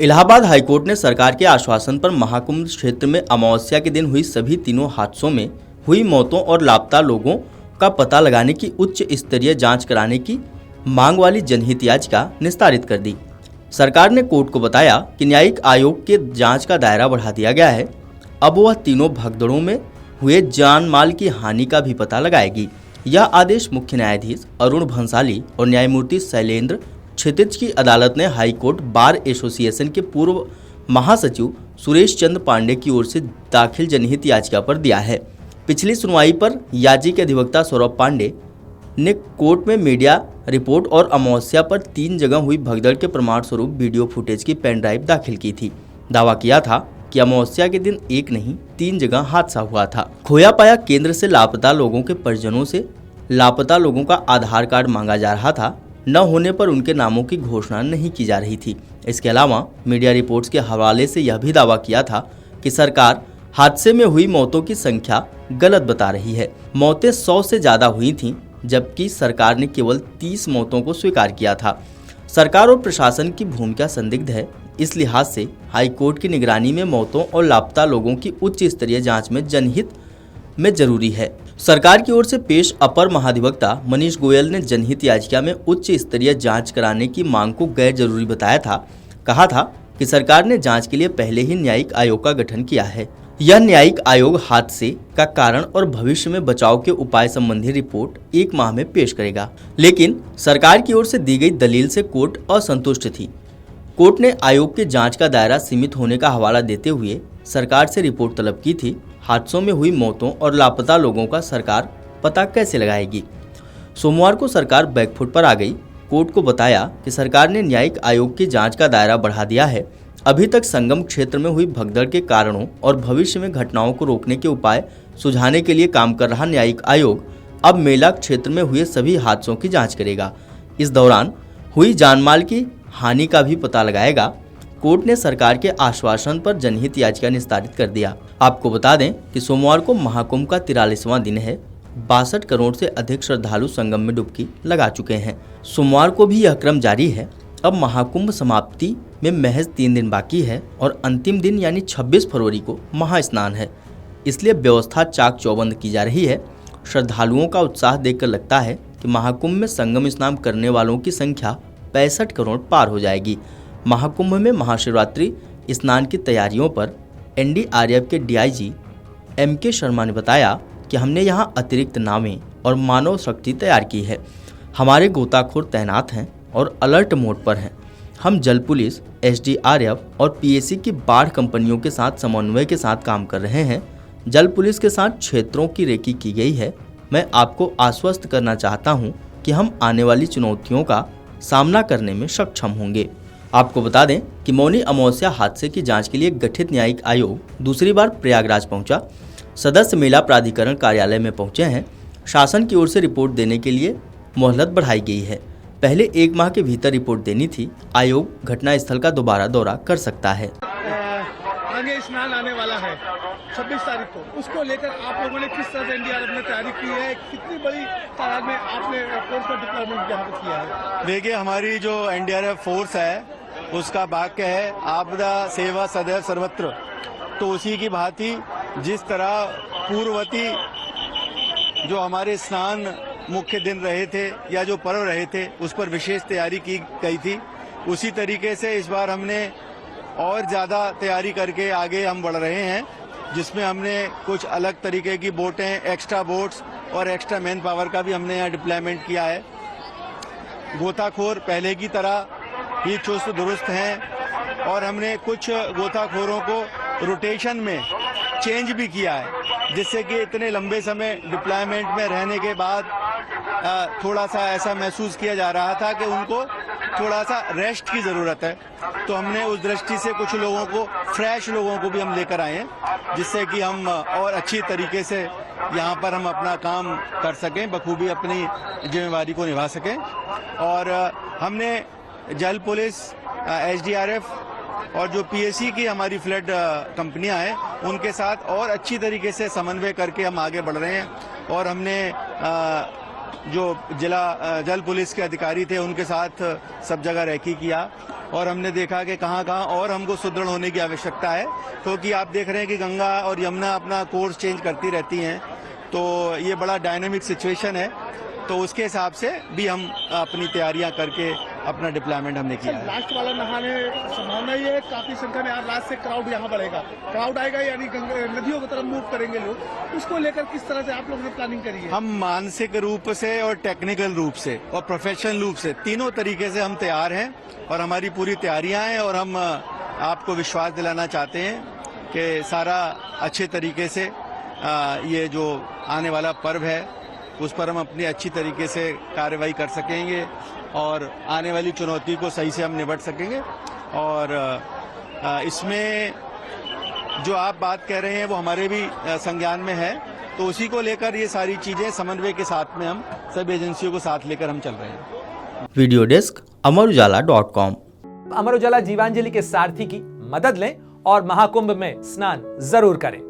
Allahabad high court ने सरकार के आश्वासन पर महाकुंभ क्षेत्र में अमावस्या के दिन हुई सभी तीनों हादसों में हुई मौतों और लापता लोगों का पता लगाने की उच्च स्तरीय जांच कराने की मांग वाली जनहित याचिका निस्तारित कर दी। सरकार ने कोर्ट को बताया कि न्यायिक आयोग के जांच का दायरा बढ़ा दिया गया है। अब वह तीनों भगदड़ों में हुए जान माल की हानि का भी पता लगाएगी। यह आदेश मुख्य न्यायाधीश अरुण भंसाली और न्यायमूर्ति शैलेंद्र क्षितिज की अदालत ने हाईकोर्ट बार एसोसिएशन के पूर्व महासचिव सुरेश चंद्र पांडे की ओर से दाखिल जनहित याचिका पर दिया है। पिछली सुनवाई पर याची के अधिवक्ता सौरभ पांडे ने कोर्ट में मीडिया रिपोर्ट और अमावस्या पर 3 जगह हुई भगदड़ के प्रमाण स्वरूप वीडियो फुटेज की पेन ड्राइव दाखिल की थी। दावा किया था कि अमावस्या के दिन एक नहीं 3 जगह हादसा हुआ था। खोया पाया केंद्र से लापता लोगों के परिजनों से लापता लोगों का आधार कार्ड मांगा जा रहा था। न होने पर उनके नामों की घोषणा नहीं की जा रही थी। इसके अलावा मीडिया रिपोर्ट्स के हवाले से यह भी दावा किया था कि सरकार हादसे में हुई मौतों की संख्या गलत बता रही है। मौतें 100 से ज्यादा हुई थीं, जबकि सरकार ने केवल 30 मौतों को स्वीकार किया था। सरकार और प्रशासन की भूमिका संदिग्ध है। इस लिहाज से हाईकोर्ट की निगरानी में मौतों और लापता लोगों की उच्च स्तरीय जांच में जनहित में जरूरी है। सरकार की ओर से पेश अपर महाधिवक्ता मनीष गोयल ने जनहित याचिका में उच्च स्तरीय जांच कराने की मांग को गैर जरूरी बताया था। कहा था कि सरकार ने जांच के लिए पहले ही न्यायिक आयोग का गठन किया है। यह न्यायिक आयोग हादसे का कारण और भविष्य में बचाव के उपाय संबंधी रिपोर्ट 1 माह में पेश करेगा। लेकिन सरकार की ओर से दी गई दलील से कोर्ट असंतुष्ट थी। कोर्ट ने आयोग के जांच का दायरा सीमित होने का हवाला देते हुए सरकार से रिपोर्ट तलब की थी। हादसों में हुई मौतों और लापता लोगों का सरकार पता कैसे लगाएगी? सोमवार को सरकार बैकफुट पर आ गई। कोर्ट को बताया कि सरकार ने न्यायिक आयोग की जांच का दायरा बढ़ा दिया है। अभी तक संगम क्षेत्र में हुई भगदड़ के कारणों और भविष्य में घटनाओं को रोकने के उपाय सुझाने के लिए काम कर रहा न्यायिक आयोग अब मेला क्षेत्र में हुए सभी हादसों की जांच करेगा। इस दौरान हुई जानमाल की हानि का भी पता लगाएगा। कोर्ट ने सरकार के आश्वासन पर जनहित याचिका निस्तारित कर दिया। आपको बता दें कि सोमवार को महाकुंभ का 43वां दिन है। 62 करोड़ से अधिक श्रद्धालु संगम में डुबकी लगा चुके हैं। सोमवार को भी यह क्रम जारी है। अब महाकुंभ समाप्ति में महज 3 दिन बाकी है और अंतिम दिन यानी 26 फरवरी को महास्नान है। इसलिए व्यवस्था चाक चौबंद की जा रही है। श्रद्धालुओं का उत्साह देखकर लगता है कि महाकुंभ में संगम स्नान करने वालों की संख्या 65 करोड़ पार हो जाएगी। महाकुंभ में महाशिवरात्रि स्नान की तैयारियों पर एनडीआरएफ के डीआईजी एमके शर्मा ने बताया कि हमने यहां अतिरिक्त नावें और मानव शक्ति तैयार की है। हमारे गोताखोर तैनात हैं और अलर्ट मोड पर हैं। हम जल पुलिस, एसडीआरएफ और पीएसी की बाढ़ कंपनियों के साथ समन्वय के साथ काम कर रहे हैं। जल पुलिस के साथ क्षेत्रों की रेकी की गई है। मैं आपको आश्वस्त करना चाहता हूं कि हम आने वाली चुनौतियों का सामना करने में सक्षम होंगे। आपको बता दें कि मौनी अमावस्या हादसे की जांच के लिए गठित न्यायिक आयोग दूसरी बार प्रयागराज पहुंचा। सदस्य मेला प्राधिकरण कार्यालय में पहुंचे हैं। शासन की ओर से रिपोर्ट देने के लिए मोहलत बढ़ाई गई है। पहले 1 माह के भीतर रिपोर्ट देनी थी। आयोग घटना स्थल का दोबारा दौरा कर सकता है। आगे स्नान आने वाला है 26 तारीख को, उसको लेकर आप लोगों ने किस तरह से एनडीआरएफ ने तैयारी की है? कितनी बड़ी तादाद में आपने फोर्स का डिप्लॉयमेंट यहाँ पे किया है? देखिए, हमारी जो एनडीआरएफ फोर्स है उसका वाक्य है आपदा सेवा सदैव सर्वत्र। तो उसी की भांति जिस तरह पूर्ववती जो हमारे स्नान मुख्य दिन रहे थे या जो पर्व रहे थे उस पर विशेष तैयारी की गई थी, उसी तरीके से इस बार हमने और ज़्यादा तैयारी करके आगे हम बढ़ रहे हैं, जिसमें हमने कुछ अलग तरीके की बोटें, एक्स्ट्रा बोट्स और एक्स्ट्रा मैन पावर का भी हमने यहाँ डिप्लॉयमेंट किया है। गोताखोर पहले की तरह ही चुस्त दुरुस्त हैं और हमने कुछ गोताखोरों को रोटेशन में चेंज भी किया है, जिससे कि इतने लंबे समय डिप्लॉयमेंट में रहने के बाद थोड़ा सा ऐसा महसूस किया जा रहा था कि उनको थोड़ा सा रेस्ट की ज़रूरत है। तो हमने उस दृष्टि से कुछ लोगों को, फ्रेश लोगों को भी हम लेकर आए हैं, जिससे कि हम और अच्छी तरीके से यहाँ पर हम अपना काम कर सकें, बखूबी अपनी जिम्मेवारी को निभा सकें। और हमने जल पुलिस, एसडीआरएफ और जो पीएसी की हमारी फ्लड कंपनियां हैं उनके साथ और अच्छी तरीके से समन्वय करके हम आगे बढ़ रहे हैं। और हमने जो जिला जल पुलिस के अधिकारी थे उनके साथ सब जगह रेकी किया और हमने देखा कि कहाँ कहाँ और हमको सुदृढ़ होने की आवश्यकता है, क्योंकि आप देख रहे हैं कि गंगा और यमुना अपना कोर्स चेंज करती रहती हैं, तो ये बड़ा डायनेमिक सिचुएशन है। तो उसके हिसाब से भी हम अपनी तैयारियां करके अपना डिप्लॉयमेंट हमने किया है। लास्ट वाला नहाने संभावना ये है काफी संख्या में आज रात से क्राउड यहाँ बढ़ेगा, क्राउड आएगा यानी नदियों की तरफ मूव करेंगे लोग, उसको लेकर किस तरह से आप लोगों ने प्लानिंग करी है? हम मानसिक रूप से और टेक्निकल रूप से और प्रोफेशनल रूप से तीनों तरीके से हम तैयार हैं और हमारी पूरी तैयारियां हैं, और हम आपको विश्वास दिलाना चाहते हैं कि सारा अच्छे तरीके से ये जो आने वाला पर्व है उस पर हम अपनी अच्छी तरीके से कार्रवाई कर सकेंगे और आने वाली चुनौती को सही से हम निपट सकेंगे। और इसमें जो आप बात कह रहे हैं वो हमारे भी संज्ञान में है, तो उसी को लेकर ये सारी चीजें समन्वय के साथ में हम सभी एजेंसियों को साथ लेकर हम चल रहे हैं। Video desk अमरउजाला.com। अमर उजाला जीवांजलि के सारथी की मदद लें और महाकुंभ में स्नान जरूर करें।